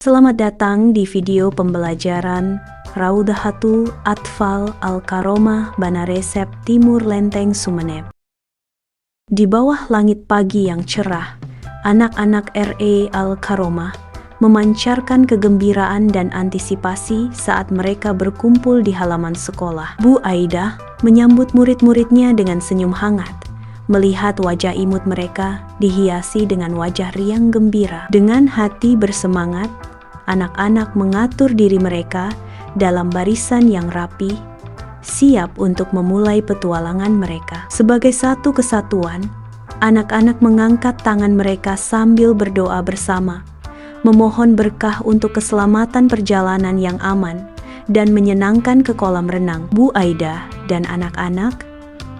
Selamat datang di video pembelajaran Raudhatul Atfal Al-Karomah Banaresep Timur Lenteng Sumeneb. Di bawah langit pagi yang cerah, anak-anak RE Al-Karomah memancarkan kegembiraan dan antisipasi saat mereka berkumpul di halaman sekolah. Bu Aidah menyambut murid-muridnya dengan senyum hangat. Melihat wajah imut mereka dihiasi dengan wajah riang gembira. Dengan hati bersemangat, anak-anak mengatur diri mereka dalam barisan yang rapi, siap untuk memulai petualangan mereka. Sebagai satu kesatuan, anak-anak mengangkat tangan mereka sambil berdoa bersama, memohon berkah untuk keselamatan perjalanan yang aman dan menyenangkan ke kolam renang. Bu Aidah dan anak-anak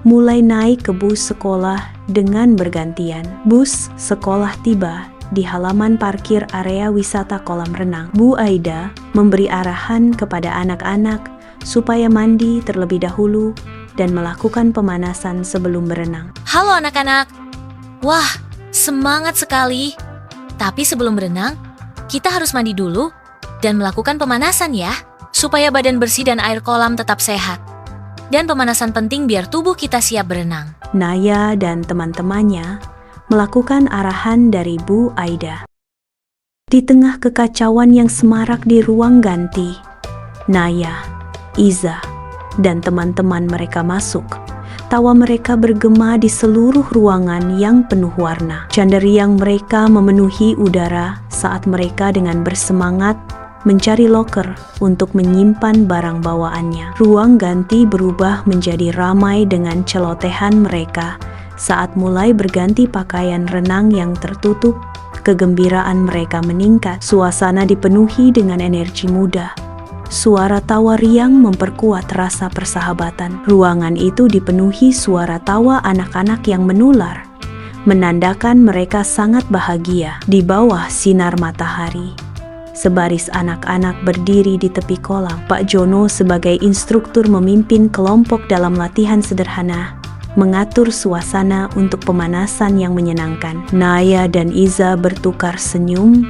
mulai naik ke bus sekolah dengan bergantian. Bus sekolah tiba di halaman parkir area wisata kolam renang. Bu Aidah memberi arahan kepada anak-anak supaya mandi terlebih dahulu dan melakukan pemanasan sebelum berenang. Halo anak-anak. Wah, semangat sekali. Tapi sebelum berenang, kita harus mandi dulu dan melakukan pemanasan ya, supaya badan bersih dan air kolam tetap sehat. Dan pemanasan penting biar tubuh kita siap berenang. Naya dan teman-temannya melakukan arahan dari Bu Aidah. Di tengah kekacauan yang semarak di ruang ganti, Naya, Iza, dan teman-teman mereka masuk. Tawa mereka bergema di seluruh ruangan yang penuh warna. Canderiang mereka memenuhi udara saat mereka dengan bersemangat mencari loker untuk menyimpan barang bawaannya. Ruang ganti berubah menjadi ramai dengan celotehan mereka saat mulai berganti pakaian renang yang tertutup. Kegembiraan mereka meningkat. Suasana dipenuhi dengan energi muda. Suara tawa riang memperkuat rasa persahabatan. Ruangan itu dipenuhi suara tawa anak-anak yang menular, menandakan mereka sangat bahagia. Di bawah sinar matahari, sebaris anak-anak berdiri di tepi kolam. Pak Jono sebagai instruktur memimpin kelompok dalam latihan sederhana, mengatur suasana untuk pemanasan yang menyenangkan. Naya dan Iza bertukar senyum.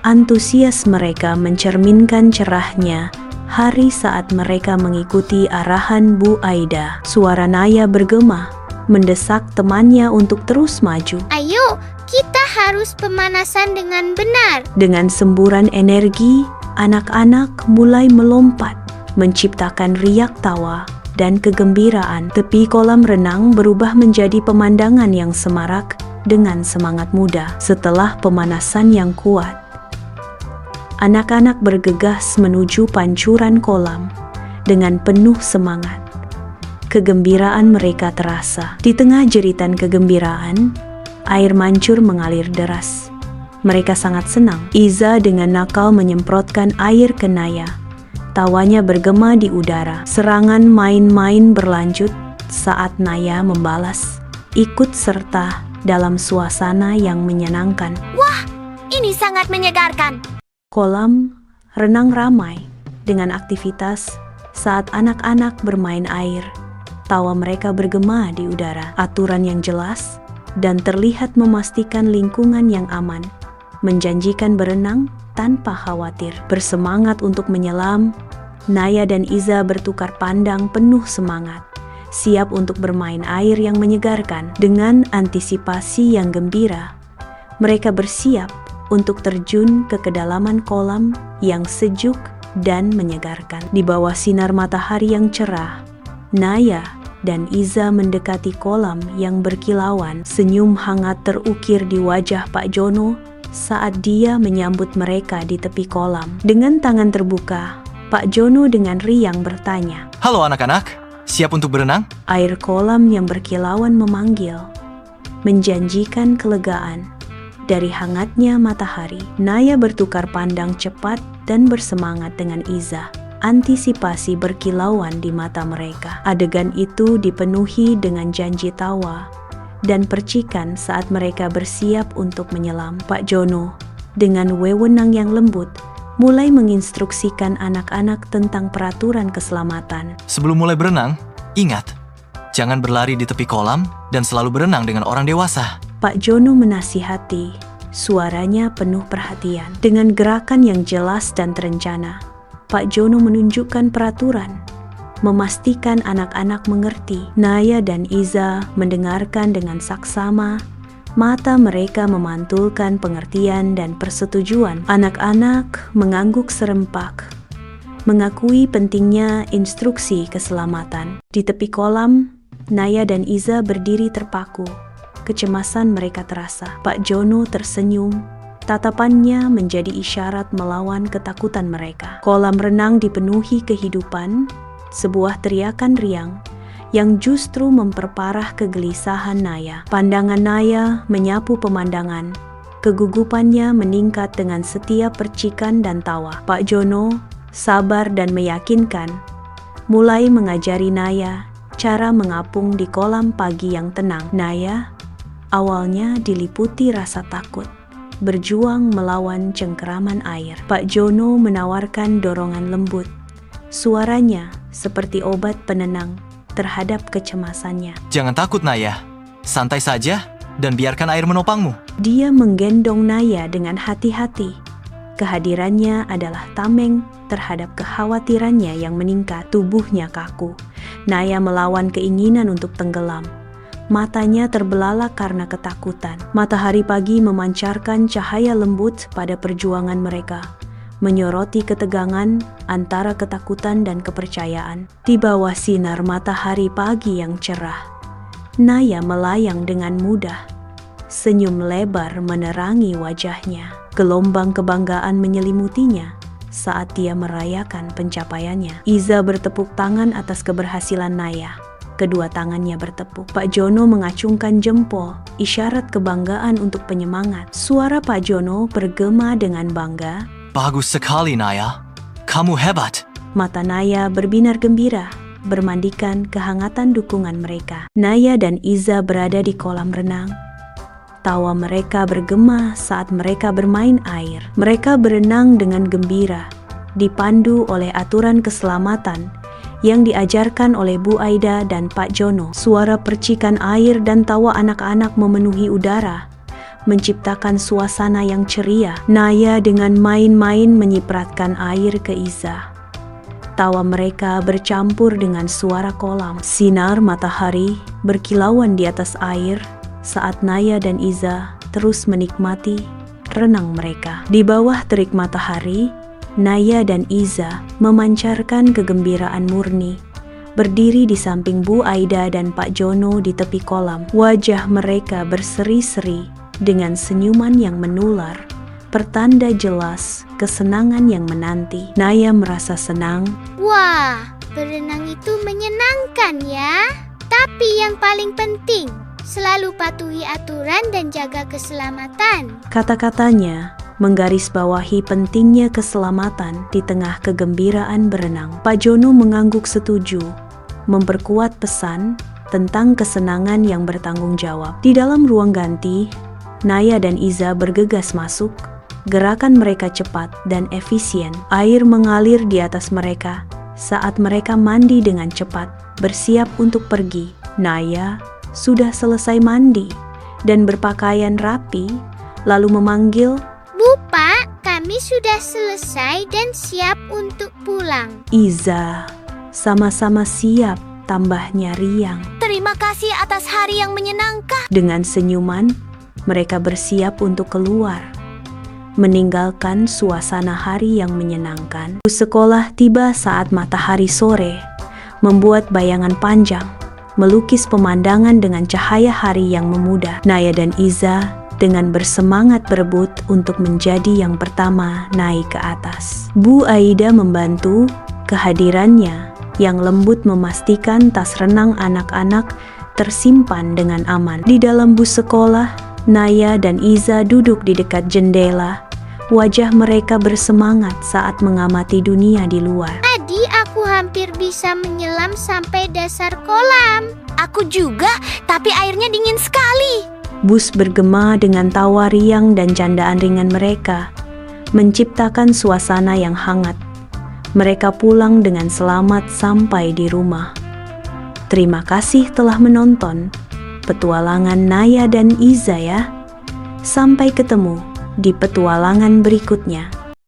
Antusias mereka mencerminkan cerahnya hari saat mereka mengikuti arahan Bu Aidah. Suara Naya bergema, mendesak temannya untuk terus maju. Ayo, kita harus pemanasan dengan benar. Dengan semburan energi, anak-anak mulai melompat, menciptakan riak tawa dan kegembiraan. Tepi kolam renang berubah menjadi pemandangan yang semarak dengan semangat muda. Setelah pemanasan yang kuat, anak-anak bergegas menuju pancuran kolam dengan penuh semangat. Kegembiraan mereka terasa. Di tengah jeritan kegembiraan, air mancur mengalir deras. Mereka sangat senang. Iza dengan nakal menyemprotkan air ke Naya. Tawanya bergema di udara. Serangan main-main berlanjut saat Naya membalas, ikut serta dalam suasana yang menyenangkan. Wah, ini sangat menyegarkan. Kolam renang ramai dengan aktivitas saat anak-anak bermain air. Tawa mereka bergema di udara. Aturan yang jelas dan terlihat memastikan lingkungan yang aman, menjanjikan berenang tanpa khawatir. Bersemangat untuk menyelam, Naya dan Iza bertukar pandang penuh semangat, siap untuk bermain air yang menyegarkan. Dengan antisipasi yang gembira, mereka bersiap untuk terjun ke kedalaman kolam yang sejuk dan menyegarkan. Di bawah sinar matahari yang cerah, Naya dan Iza mendekati kolam yang berkilauan. Senyum hangat terukir di wajah Pak Jono saat dia menyambut mereka di tepi kolam. Dengan tangan terbuka, Pak Jono dengan riang bertanya, "Halo anak-anak, siap untuk berenang?" Air kolam yang berkilauan memanggil, menjanjikan kelegaan. Dari hangatnya matahari, Naya bertukar pandang cepat dan bersemangat dengan Iza. Antisipasi berkilauan di mata mereka. Adegan itu dipenuhi dengan janji tawa dan percikan saat mereka bersiap untuk menyelam. Pak Jono dengan wewenang yang lembut mulai menginstruksikan anak-anak tentang peraturan keselamatan. Sebelum mulai berenang, ingat, jangan berlari di tepi kolam dan selalu berenang dengan orang dewasa. Pak Jono menasihati Suaranya penuh perhatian. Dengan gerakan yang jelas dan terencana, Pak Jono menunjukkan peraturan, memastikan anak-anak mengerti. Naya dan Iza mendengarkan dengan saksama. Mata mereka memantulkan pengertian dan persetujuan. Anak-anak mengangguk serempak, mengakui pentingnya instruksi keselamatan. Di tepi kolam, Naya dan Iza berdiri terpaku. Kecemasan mereka terasa. Pak Jono tersenyum. Tatapannya menjadi isyarat melawan ketakutan mereka. Kolam renang dipenuhi kehidupan, sebuah teriakan riang yang justru memperparah kegelisahan Naya. Pandangan Naya menyapu pemandangan. Kegugupannya meningkat dengan setiap percikan dan tawa. Pak Jono, sabar dan meyakinkan, mulai mengajari Naya cara mengapung di kolam pagi yang tenang. Naya awalnya diliputi rasa takut, berjuang melawan cengkeraman air. Pak Jono menawarkan dorongan lembut. Suaranya seperti obat penenang terhadap kecemasannya. Jangan takut, Naya. Santai saja dan biarkan air menopangmu. Dia menggendong Naya dengan hati-hati. Kehadirannya adalah tameng terhadap kekhawatirannya yang meningkat. Tubuhnya kaku. Naya melawan keinginan untuk tenggelam. Matanya terbelalak karena ketakutan. Matahari pagi memancarkan cahaya lembut pada perjuangan mereka, menyoroti ketegangan antara ketakutan dan kepercayaan. Di bawah sinar matahari pagi yang cerah, Naya melayang dengan mudah. Senyum lebar menerangi wajahnya. Gelombang kebanggaan menyelimutinya saat dia merayakan pencapaiannya. Iza bertepuk tangan atas keberhasilan Naya. Kedua tangannya bertepuk. Pak Jono mengacungkan jempol, isyarat kebanggaan untuk penyemangat. Suara Pak Jono bergema dengan bangga. Bagus sekali, Naya. Kamu hebat. Mata Naya berbinar gembira, bermandikan kehangatan dukungan mereka. Naya dan Iza berada di kolam renang. Tawa mereka bergema saat mereka bermain air. Mereka berenang dengan gembira, dipandu oleh aturan keselamatan yang diajarkan oleh Bu Aida dan Pak Jono. Suara percikan air dan tawa anak-anak memenuhi udara, menciptakan suasana yang ceria. Naya dengan main-main menyipratkan air ke Iza. Tawa mereka bercampur dengan suara kolam. Sinar matahari berkilauan di atas air saat Naya dan Iza terus menikmati renang mereka. Di bawah terik matahari, Naya dan Iza memancarkan kegembiraan murni, berdiri di samping Bu Aida dan Pak Jono di tepi kolam. Wajah mereka berseri-seri dengan senyuman yang menular, pertanda jelas kesenangan yang menanti. Naya merasa senang. Wah, berenang itu menyenangkan ya. Tapi yang paling penting, selalu patuhi aturan dan jaga keselamatan. Kata-katanya menggarisbawahi pentingnya keselamatan di tengah kegembiraan berenang. Pak Jono mengangguk setuju, memperkuat pesan tentang kesenangan yang bertanggung jawab. Di dalam ruang ganti, Naya dan Iza bergegas masuk. Gerakan mereka cepat dan efisien. Air mengalir di atas mereka saat mereka mandi dengan cepat, bersiap untuk pergi. Naya sudah selesai mandi dan berpakaian rapi, lalu memanggil, Bu, Pak, kami sudah selesai dan siap untuk pulang. Iza sama-sama siap, tambahnya riang. Terima kasih atas hari yang menyenangkan. Dengan senyuman, mereka bersiap untuk keluar, meninggalkan suasana hari yang menyenangkan. Bus sekolah tiba saat matahari sore, membuat bayangan panjang, melukis pemandangan dengan cahaya hari yang memudah. Naya dan Iza dengan bersemangat berebut untuk menjadi yang pertama naik ke atas. Bu Aida membantu. Kehadirannya yang lembut memastikan tas renang anak-anak tersimpan dengan aman. Di dalam bus sekolah, Naya dan Iza duduk di dekat jendela. Wajah mereka bersemangat saat mengamati dunia di luar. Tadi aku hampir bisa menyelam sampai dasar kolam. Aku juga, tapi airnya dingin sekali. Bus bergema dengan tawa riang dan candaan ringan mereka, menciptakan suasana yang hangat. Mereka pulang dengan selamat sampai di rumah. Terima kasih telah menonton petualangan Naya dan Iza ya. Sampai ketemu di petualangan berikutnya.